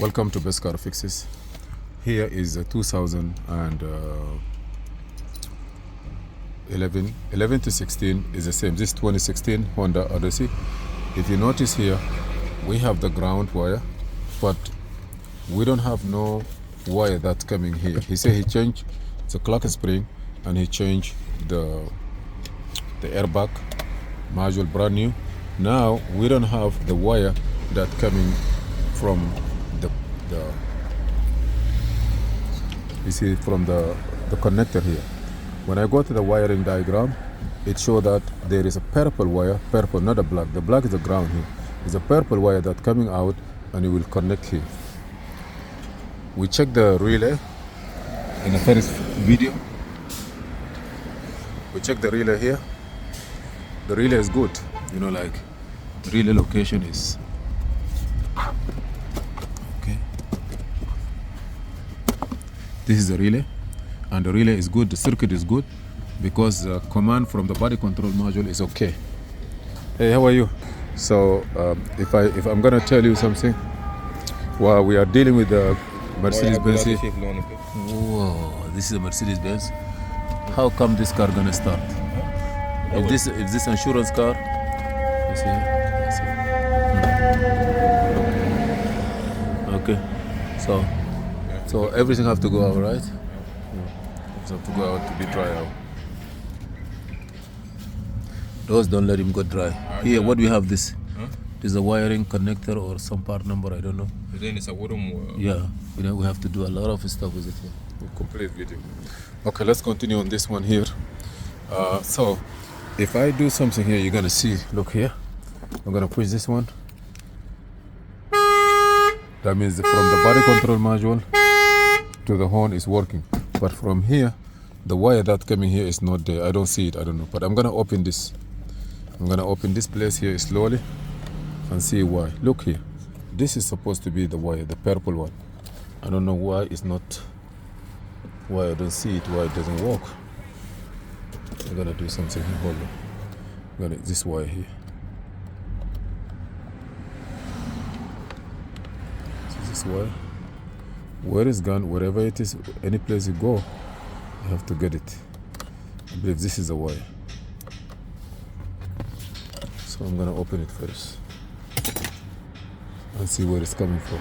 Welcome to Best Car Fixes. Here is a 2011 11 to 16 is the same. This 2016 Honda Odyssey. If you notice here, we have the ground wire, but we don't have no wire that's coming here. He said he changed the clock spring and he changed the airbag module brand new. Now we don't have the wire that coming from the you see from the connector here. When I go to the wiring diagram, it shows that there is a purple wire, purple, not a black. The black is the ground here. It's a purple wire that's coming out and it will connect here. We check the relay in the first video. We check the relay here. The relay is good, you know, like the relay location is okay. This is the relay, and the relay is good. The circuit is good because the command from the body control module is okay. Hey, how are you? So if I'm gonna tell you something, while we are dealing with the Mercedes-Benz. Whoa, this is a Mercedes-Benz. How come this car gonna start? If this insurance car, you see? Okay, so everything have to go out, right? It have to go out to be dry out. Those don't let him go dry. Here, what do we have this? This is a wiring connector or some part number, I don't know. Then it's a wooden. Yeah, you know, we have to do a lot of stuff with it here. Complete video. Okay, let's continue on this one here. So, if I do something here, you're gonna see. Look here. I'm gonna push this one. That means from the body control module to the horn is working. But from here, the wire that's coming here is not there. I don't see it. I don't know. But I'm gonna open this. I'm gonna open this place here slowly and see why. Look here. This is supposed to be the wire, the purple one. I don't know why it's not. Why I don't see it. Why it doesn't work. I'm gonna do something here. Hold on. I'm gonna this wire here. See this wire? Where is gone? Wherever it is, any place you go, you have to get it. I believe this is the wire. So I'm gonna open it first and see where it's coming from.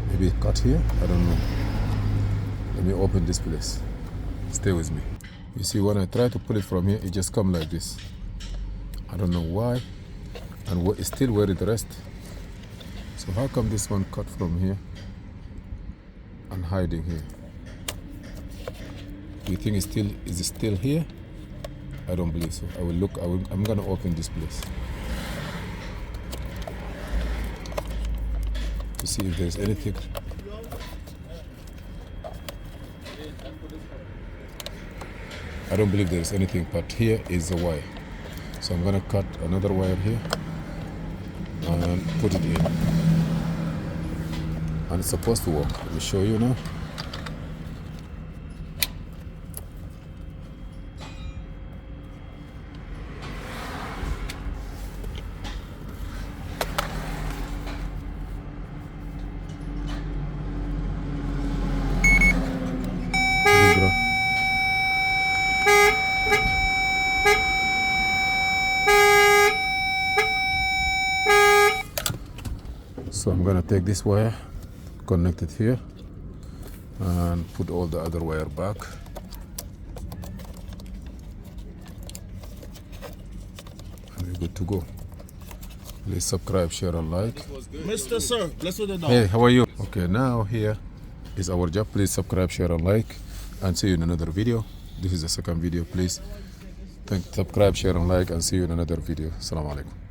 Maybe cut here? I don't know. Let me open this place. Stay with me. You see, when I try to pull it from here, it just comes like this. I don't know why. And it's still where it rests. So how come this one cut from here and hiding here? Do you think is it still here? I don't believe so. I will look. I'm gonna open this place to see if there's anything. I don't believe there's anything, but here is the wire. So I'm gonna cut another wire here and put it in. And it's supposed to work. Let me show you now. So I'm gonna take this wire, connect it here, and put all the other wire back. And we're good to go. Please subscribe, share, and like. Mr. Sir, bless with the dog. Hey, how are you? Okay, now here is our job. Please subscribe, share, and like, and see you in another video. This is the second video. Please subscribe, share, and like, and see you in another video. Assalamu alaikum.